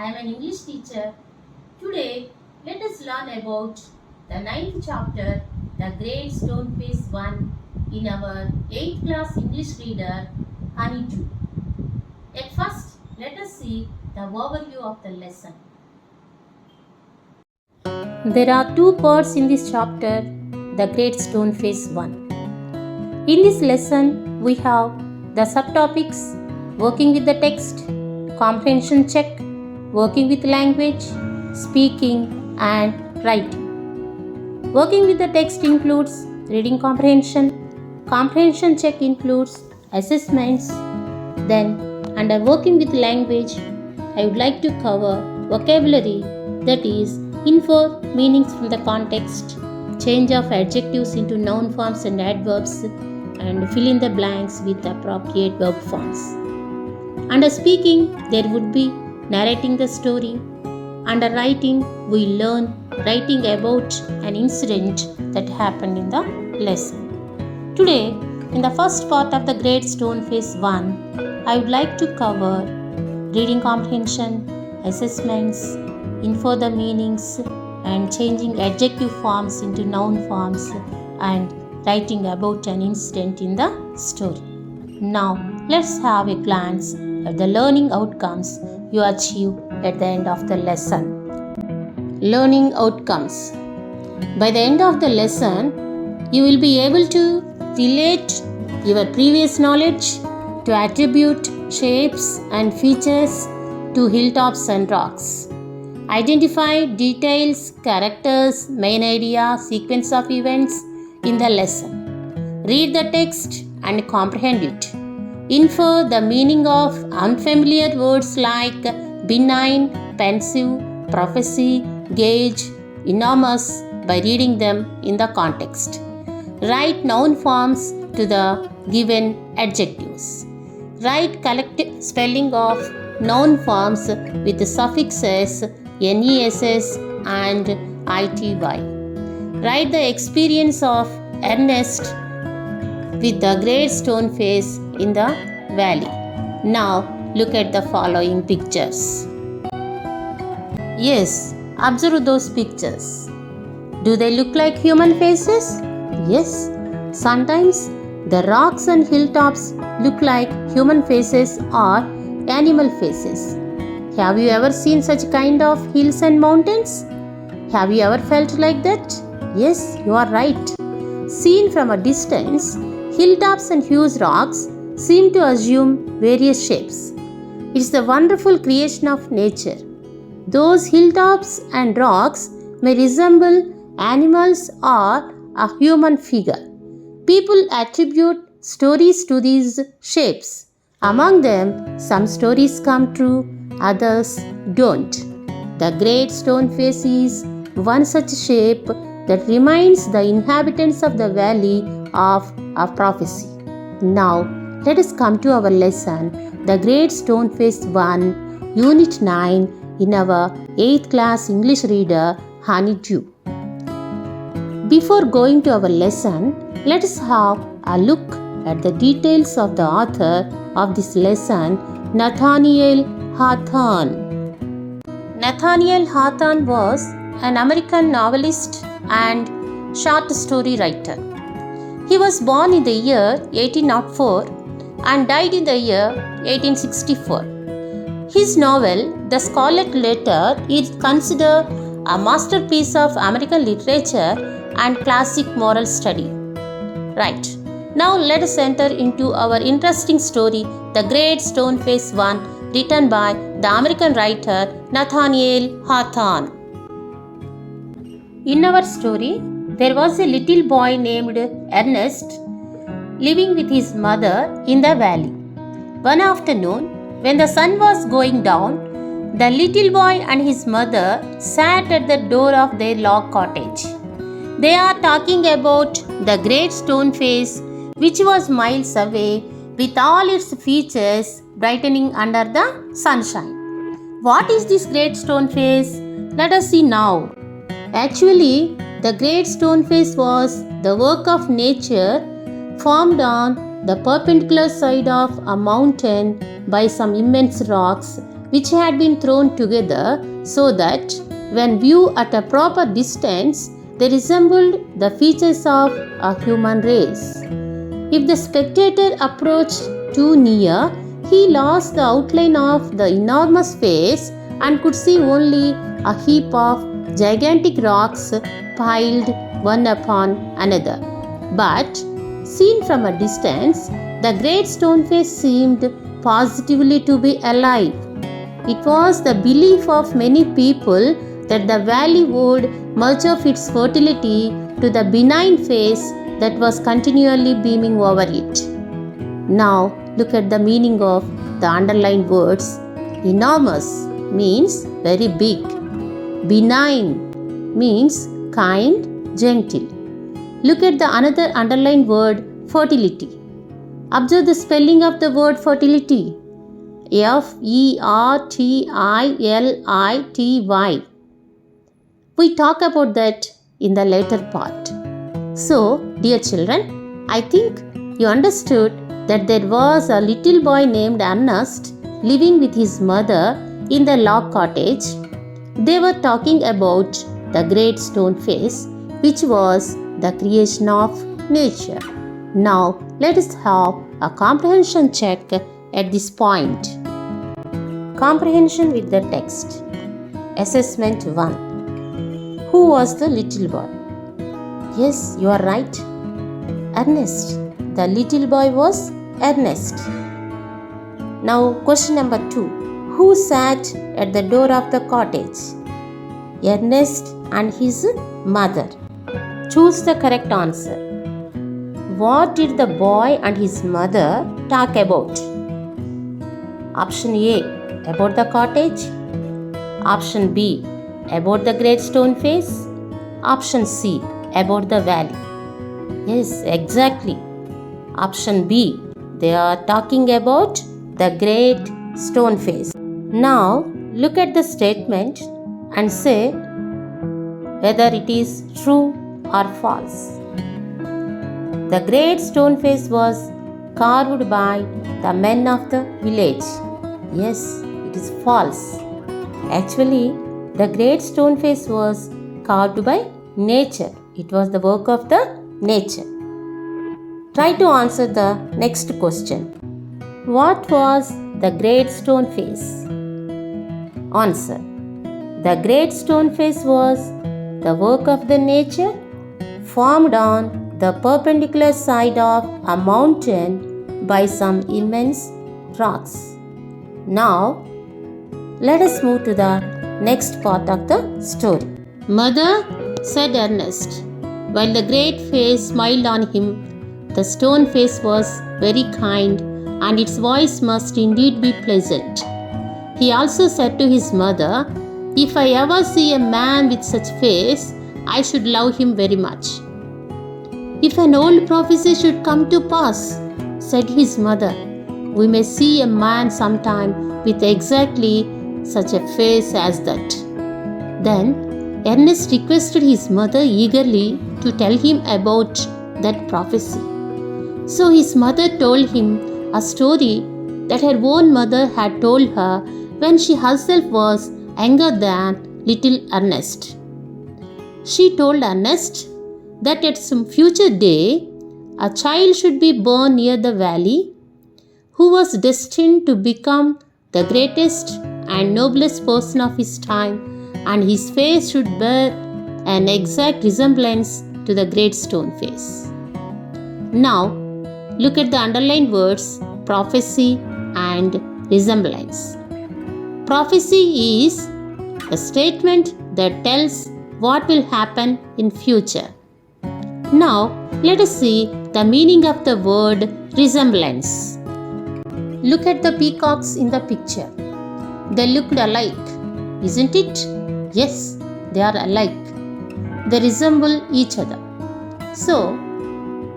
I am an English teacher. Today, let us learn about the ninth chapter, The Great Stone Face 1 in our 8th class English reader, Honeydew. At first, let us see the overview of the lesson. There are two parts in this chapter, The Great Stone Face 1. In this lesson, we have the subtopics working with the text, comprehension check, working with language, speaking and writing. Working with the text includes reading comprehension check includes assessments. Then, under working with language, I would like to cover vocabulary, that is, infer meanings from the context, change of adjectives into noun forms and adverbs, and fill in the blanks with appropriate verb forms. Under speaking, there would be narrating the story. Under writing, we learn writing about an incident that happened in the lesson. Today, in the first part of the Great Stone Face 1, I would like to cover reading comprehension, assessments, infer the meanings, and changing adjective forms into noun forms, and writing about an incident in the story. Now, let's have a glance at the learning outcomes you achieve at the end of the lesson. Learning outcomes. By the end of the lesson, you will be able to relate your previous knowledge to attribute shapes and features to hilltops and rocks. Identify details, characters, main idea, sequence of events in the lesson. Read the text and comprehend it. Infer the meaning of unfamiliar words like benign, pensive, prophecy, gauge, enormous by reading them in the context. Write noun forms to the given adjectives. Write collective spelling of noun forms with the suffixes NESS and ITY. Write the experience of Ernest with the great stone face in the valley. Now look at the following pictures. Yes, observe those pictures. Do they look like human faces? Yes. Sometimes the rocks and hilltops look like human faces or animal faces. Have you ever seen such kind of hills and mountains? Have you ever felt like that? Yes, you are right. Seen from a distance, hilltops and huge rocks seem to assume various shapes. It's the wonderful creation of nature. Those hilltops and rocks may resemble animals or a human figure. People attribute stories to these shapes. Among them, some stories come true, others don't. The great stone face is one such shape that reminds the inhabitants of the valley of a prophecy. Now, let us come to our lesson, The Great Stone Face 1, Unit 9, in our 8th class English reader, Honeydew. Before going to our lesson, let us have a look at the details of the author of this lesson, Nathaniel Hawthorne. Nathaniel Hawthorne was an American novelist and short story writer. He was born in the year 1804 and died in the year 1864. His novel, The Scarlet Letter, is considered a masterpiece of American literature and classic moral study. Right, now let us enter into our interesting story, The Great Stone Face 1, written by the American writer Nathaniel Hawthorne. In our story, there was a little boy named Ernest living with his mother in the valley. One afternoon, when the sun was going down, the little boy and his mother sat at the door of their log cottage. They are talking about the great stone face, which was miles away, with all its features brightening under the sunshine. What is this great stone face? Let us see now. Actually, the great stone face was the work of nature formed on the perpendicular side of a mountain by some immense rocks which had been thrown together so that when viewed at a proper distance, they resembled the features of a human race. If the spectator approached too near, he lost the outline of the enormous face and could see only a heap of gigantic rocks piled one upon another. But seen from a distance, the great stone face seemed positively to be alive. It was the belief of many people that the valley would much of its fertility to the benign face that was continually beaming over it. Now look at the meaning of the underlined words. Enormous means very big. Benign means kind, gentle. Look at the another underlined word, fertility. Observe the spelling of the word fertility. Fertility. We talk about that in the later part. So, dear children, I think you understood that there was a little boy named Ernest living with his mother in the log cottage. They were talking about the great stone face, which was the creation of nature. Now, let us have a comprehension check at this point. Comprehension with the text. Assessment 1. Who was the little boy? Yes, you are right. Ernest. The little boy was Ernest. Now, question number 2. Who sat at the door of the cottage? Ernest and his mother. Choose the correct answer. What did the boy and his mother talk about? Option A, about the cottage. Option B, about the great stone face. Option C, about the valley. Yes, exactly. Option B, they are talking about the great stone face. Now, look at the statement and say whether it is true or false. The great stone face was carved by the men of the village. Yes, it is false. Actually, the great stone face was carved by nature. It was the work of the nature. Try to answer the next question. What was the great stone face? Answer. The great stone face was the work of the nature formed on the perpendicular side of a mountain by some immense rocks. Now, let us move to the next part of the story. Mother, said Ernest, while the great face smiled on him. The stone face was very kind, and its voice must indeed be pleasant. He also said to his mother, if I ever see a man with such face, I should love him very much. If an old prophecy should come to pass, said his mother, we may see a man sometime with exactly such a face as that. Then Ernest requested his mother eagerly to tell him about that prophecy. So his mother told him a story that her own mother had told her when she herself was younger than little Ernest. She told Ernest that at some future day, a child should be born near the valley who was destined to become the greatest and noblest person of his time, and his face should bear an exact resemblance to the great stone face. Now, look at the underlined words prophecy and resemblance. Prophecy is a statement that tells what will happen in future. Now, let us see the meaning of the word resemblance. Look at the peacocks in the picture. They looked alike, isn't it? Yes, they are alike. They resemble each other. So,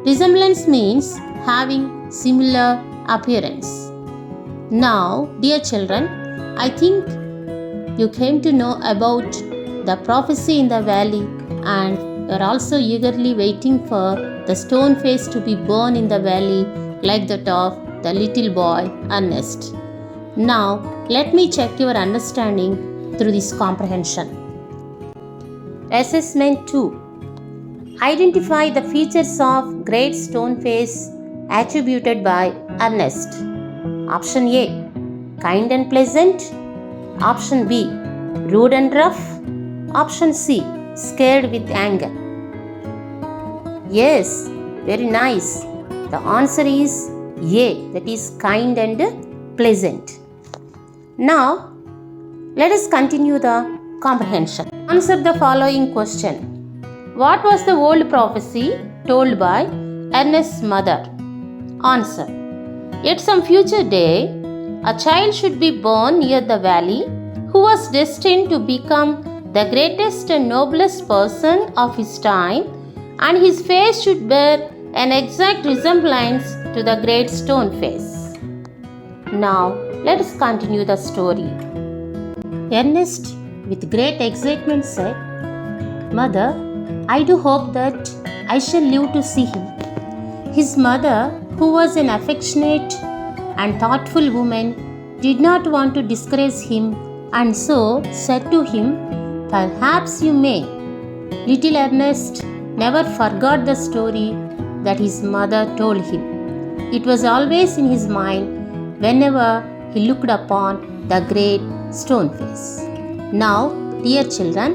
resemblance means having similar appearance. Now, dear children, I think you came to know about the prophecy in the valley, and you are also eagerly waiting for the stone face to be born in the valley like that of the little boy Ernest. Now, let me check your understanding through this comprehension. Assessment 2. Identify the features of great stone face attributed by Ernest. Option A, kind and pleasant. Option B, rude and rough. Option C, scared with anger. Yes, very nice. The answer is A, that is kind and pleasant. Now, let us continue the comprehension. Answer the following question. What was the old prophecy told by Ernest's mother? Answer. At some future day, a child should be born near the valley who was destined to become the greatest and noblest person of his time, and his face should bear an exact resemblance to the great stone face. Now, let us continue the story. Ernest, with great excitement, said, "Mother, I do hope that I shall live to see him." His mother, who was an affectionate and thoughtful woman, did not want to discourage him and so said to him, "Perhaps you may." Little Ernest never forgot the story that his mother told him. It was always in his mind whenever he looked upon the great stone face. Now, dear children,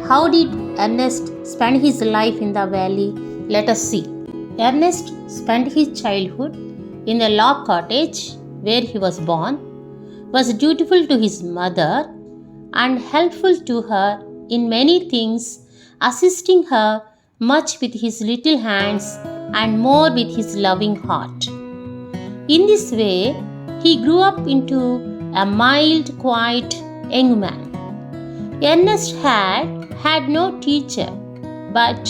how did Ernest spend his life in the valley? Let us see. Ernest spent his childhood in the log cottage where he was born, was dutiful to his mother and helpful to her in many things, assisting her much with his little hands and more with his loving heart. In this way, he grew up into a mild, quiet young man. Ernest had no teacher, but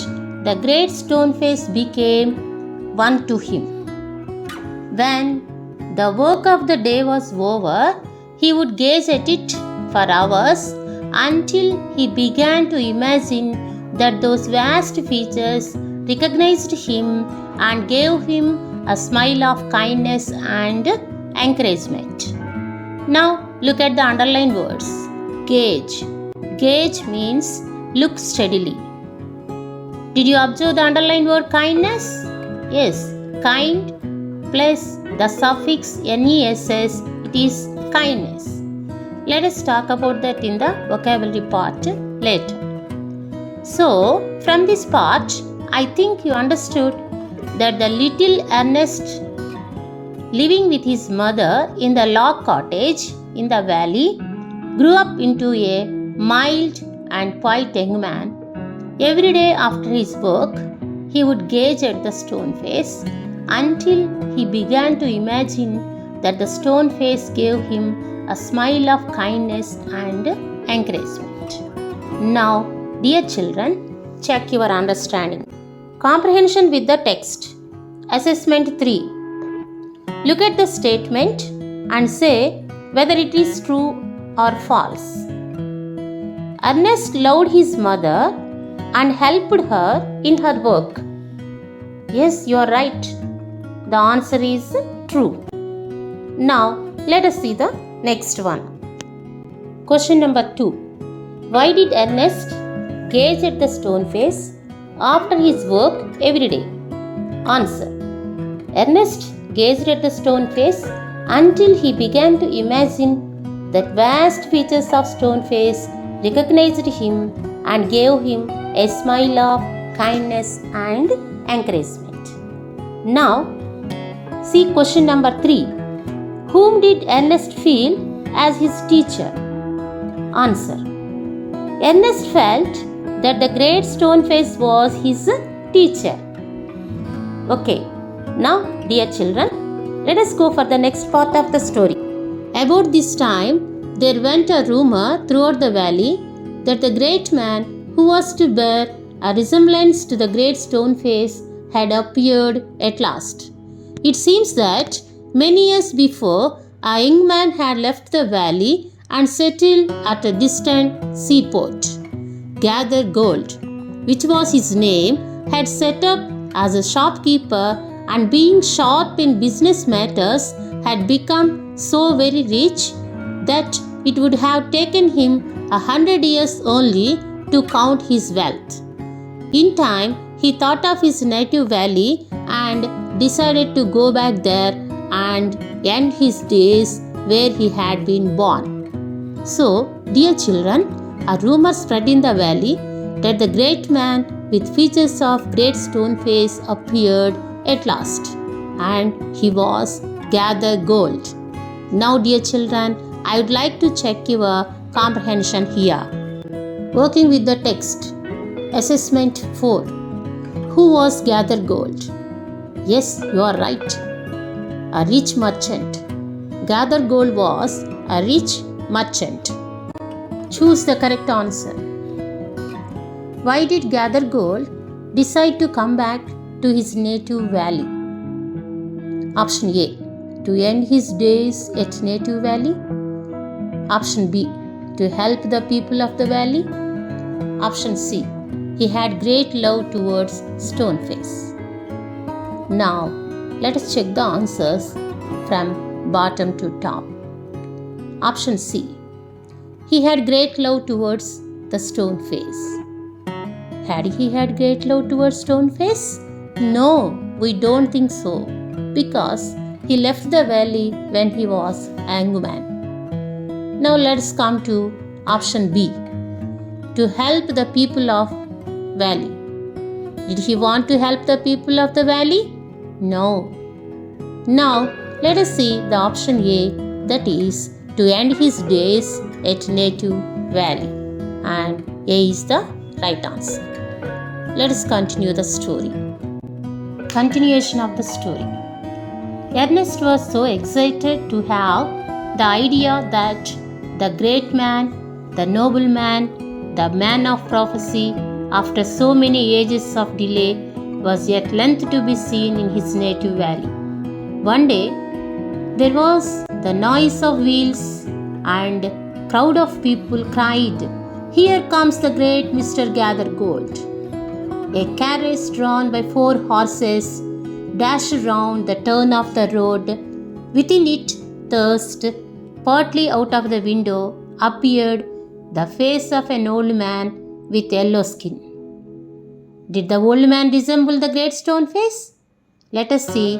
the great stone face became one to him. When the work of the day was over, he would gaze at it for hours until he began to imagine that those vast features recognized him and gave him a smile of kindness and encouragement. Now look at the underlined words. Gaze. Gaze means look steadily. Did you observe the underlined word kindness? Yes, kind plus the suffix ness, it is kindness. Let us talk about that in the vocabulary part later. So, from this part, I think you understood that the little Ernest, living with his mother in the log cottage in the valley, grew up into a mild and quiet young man. Every day after his work, he would gaze at the stone face until he began to imagine that the stone face gave him a smile of kindness and encouragement. Now, dear children, check your understanding. Comprehension with the text. Assessment 3. Look at the statement and say whether it is true or false. Ernest loved his mother and helped her in her work. Yes, you are right. The answer is true. Now, let us see the next one. Question number 2. Why did Ernest gaze at the stone face after his work every day? Answer. Ernest gazed at the stone face until he began to imagine that vast features of stone face recognized him and gave him a smile of kindness and encouragement. Now, see question number 3. Whom did Ernest feel as his teacher? Answer. Ernest felt that the great stone face was his teacher. Okay, now dear children, let us go for the next part of the story. About this time, there went a rumor throughout the valley that the great man who was to bear a resemblance to the great stone face had appeared at last. It seems that many years before, a young man had left the valley and settled at a distant seaport. Gather Gold, which was his name, had set up as a shopkeeper and being sharp in business matters had become so very rich that it would have taken him 100 years only to count his wealth. In time, he thought of his native valley and decided to go back there and end his days where he had been born. So, dear children, a rumor spread in the valley that the great man with features of great stone face appeared at last, and he was Gather Gold. Now, dear children, I would like to check your comprehension here. Working with the text. Assessment 4. Who was Gather Gold? Yes, you are right. A rich merchant. Gather Gold was a rich merchant. Choose the correct answer. Why did Gather Gold decide to come back to his native valley? Option A. To end his days at native valley. Option B. To help the people of the valley. Option C. He had great love towards Stoneface. Now, let us check the answers from bottom to top. Option C. He had great love towards the Stoneface. Had he had great love towards Stoneface? No, we don't think so, because he left the valley when he was a young man. Now let's come to option B. To help the people of valley. Did he want to help the people of the valley? No. Now let us see the option A, that is to end his days at native valley, and A is the right answer. Let us continue the story. Continuation of the story. Ernest was so excited to have the idea that the great man, the noble man, the man of prophecy, after so many ages of delay, was at length to be seen in his native valley. One day, there was the noise of wheels, and a crowd of people cried, "Here comes the great Mr. Gather Gold." A carriage drawn by 4 horses dashed round the turn of the road. Within it, thrust, partly out of the window, appeared the face of an old man with yellow skin. Did the old man resemble the great stone face? Let us see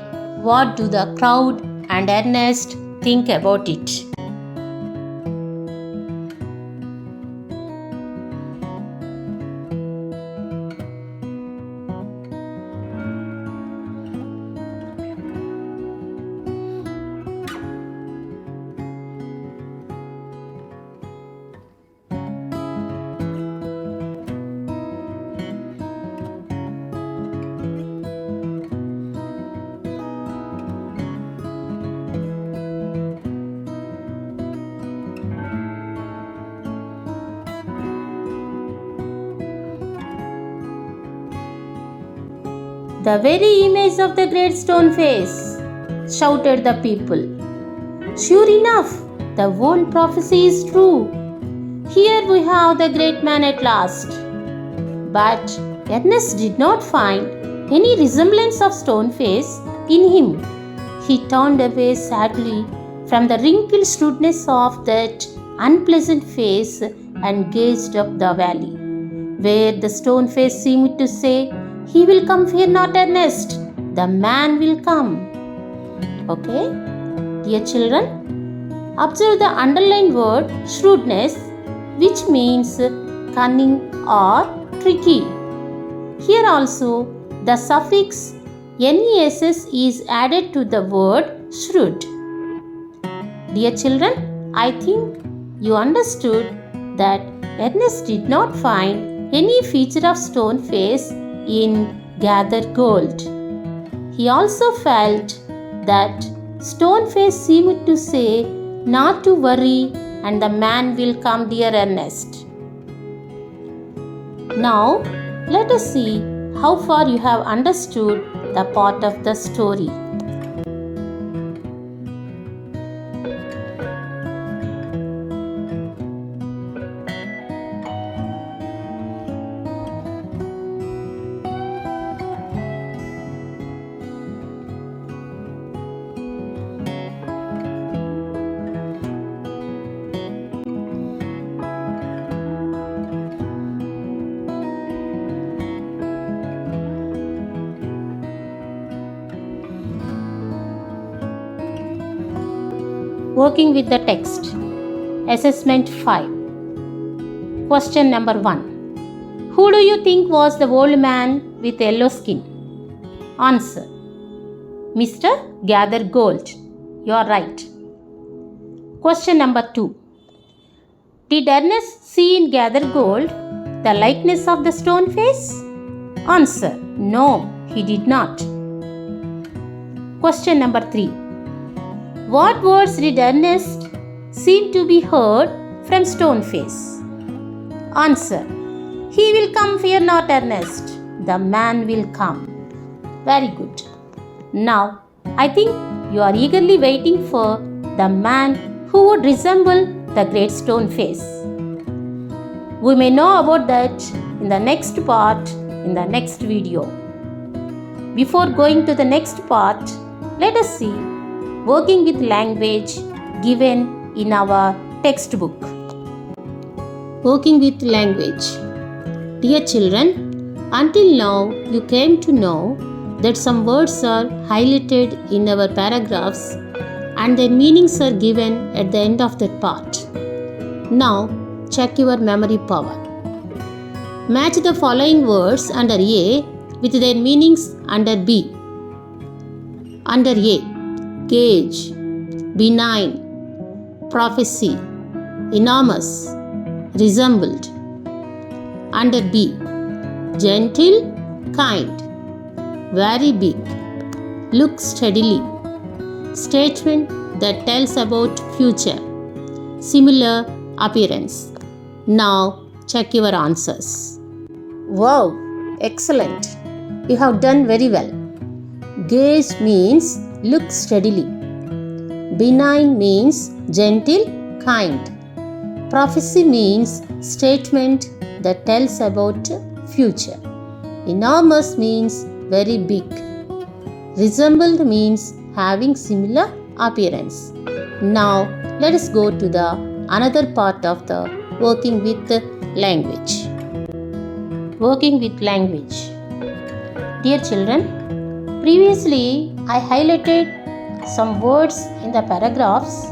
what do the crowd and Ernest think about it. "The very image of the great stone face," shouted the people. "Sure enough, the old prophecy is true. Here we have the great man at last." But Ernest did not find any resemblance of Stoneface in him. He turned away sadly from the wrinkled shrewdness of that unpleasant face and gazed up the valley, where the Stoneface seemed to say, "He will come, fear not, Ernest. The man will come." Okay, dear children, observe the underlined word shrewdness, which means cunning or tricky. Here also, the suffix nes is added to the word shrewd. Dear children, I think you understood that Ernest did not find any feature of stone face in Gather Gold. He also felt that Stoneface seemed to say not to worry and the man will come, dear Ernest. Now, let us see how far you have understood the part of the story. Working with the text. Assessment 5. Question number 1. Who do you think was the old man with yellow skin? Answer. Mr. Gather Gold. You are right. Question number 2. Did Ernest see in Gather Gold the likeness of the stone face? Answer. No, he did not. Question number 3. What words did Ernest seem to be heard from stone face? Answer. He will come, fear not, Ernest. The man will come. Very good. Now, I think you are eagerly waiting for the man who would resemble the great stone face. We may know about that in the next part, in the next video. Before going to the next part, let us see working with language given in our textbook. Working with language. Dear children, until now you came to know that some words are highlighted in our paragraphs and their meanings are given at the end of that part. Now, check your memory power. Match the following words under A with their meanings under B. Under A, gauge, benign, prophecy, enormous, resembled. Under B, gentle, kind, very big, look steadily, statement that tells about future, similar appearance. Now check your answers. Wow, excellent. You have done very well. Gaze means look steadily. Benign means gentle, kind. Prophecy means statement that tells about future. Enormous means very big. Resembled means having similar appearance. Now let us go to the another part of the working with language. Working with language. Dear children, previously I highlighted some words in the paragraphs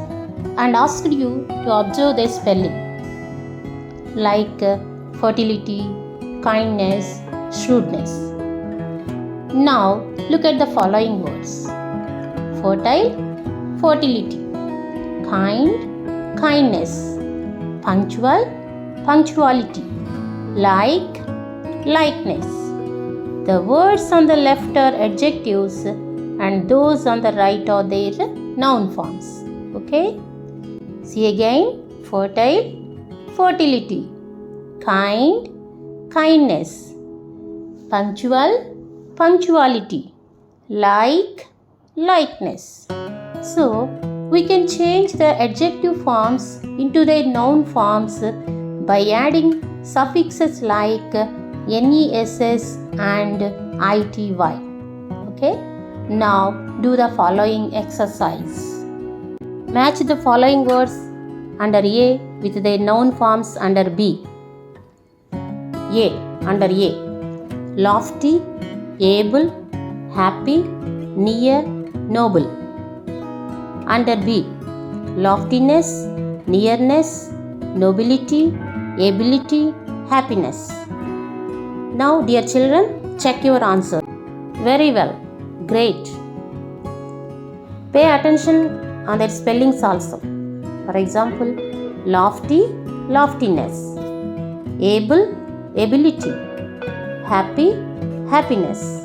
and asked you to observe their spelling, like fertility, kindness, shrewdness. Now look at the following words. Fertile, fertility. Kind, kindness. Punctual, punctuality. Like, likeness. The words on the left are adjectives and those on the right are their noun forms. Okay? See again. Fertile, fertility. Kind, kindness. Punctual, punctuality. Like, likeness. So, we can change the adjective forms into their noun forms by adding suffixes like ness and ity. Okay? Now, do the following exercise. Match the following words under A with their noun forms under B. A. Under A. Lofty, able, happy, near, noble. Under B, loftiness, nearness, nobility, ability, happiness. Now, dear children, check your answer. Very well. Great. Pay attention on their spellings also. For example, lofty, loftiness. Able, ability. Happy, happiness.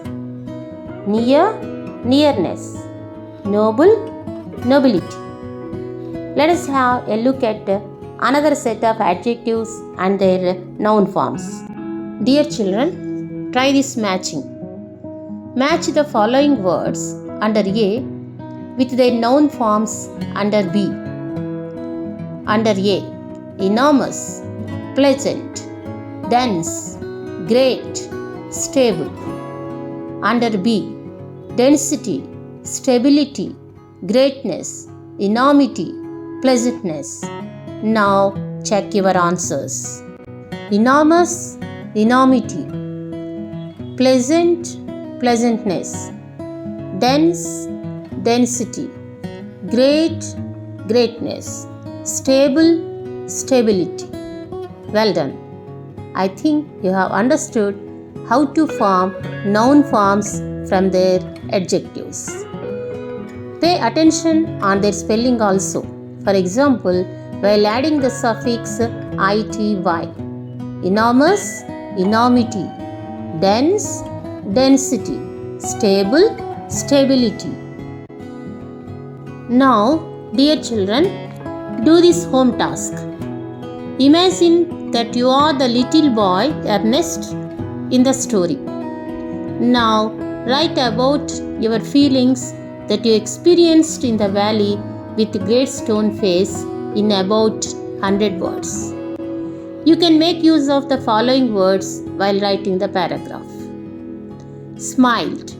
Near, nearness. Noble, nobility. Let us have a look at another set of adjectives and their noun forms. Dear children, try this matching. Match the following words under A with their noun forms under B. Under A, enormous, pleasant, dense, great, stable. Under B, density, stability, greatness, enormity, pleasantness. Now check your answers. Enormous, enormity. Pleasant, pleasantness. Dense, density. Great, greatness. Stable, stability. Well done. I think you have understood how to form noun forms from their adjectives. Pay attention on their spelling also. For example, while adding the suffix ity, enormous, enormity, dense, density, stable, stability. Now, dear children, do this home task. Imagine that you are the little boy Ernest in the story. Now, write about your feelings that you experienced in the valley with great stone face in about 100 words. You can make use of the following words while writing the paragraph. Smiled,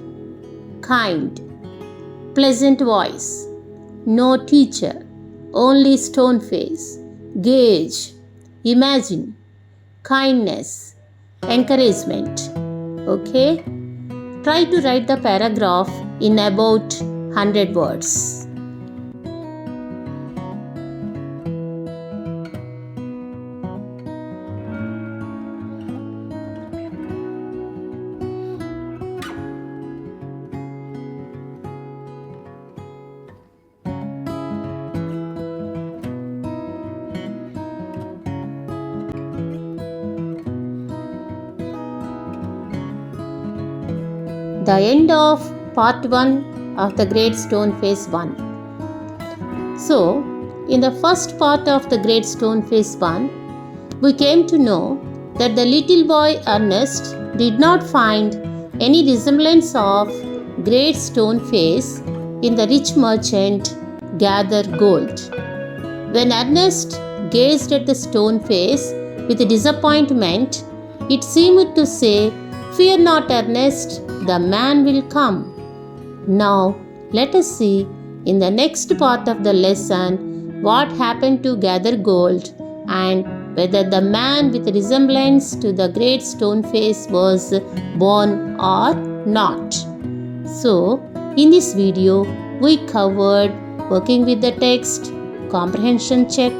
kind, pleasant voice, no teacher, only stone face, gauge, imagine, kindness, encouragement. Okay? Try to write the paragraph in about 100 words. The end of part 1 of the Great Stone Face 1. So, in the first part of the Great Stone Face 1, we came to know that the little boy Ernest did not find any resemblance of Great Stone Face in the rich merchant Gather Gold. When Ernest gazed at the stone face with disappointment, it seemed to say, "Fear not, Ernest, the man will come." Now, let us see in the next part of the lesson what happened to Gather Gold and whether the man with resemblance to the great stone face was born or not. So, in this video, we covered working with the text, comprehension check,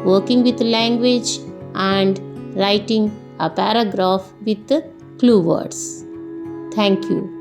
working with language, and writing a paragraph with clue words. Thank you.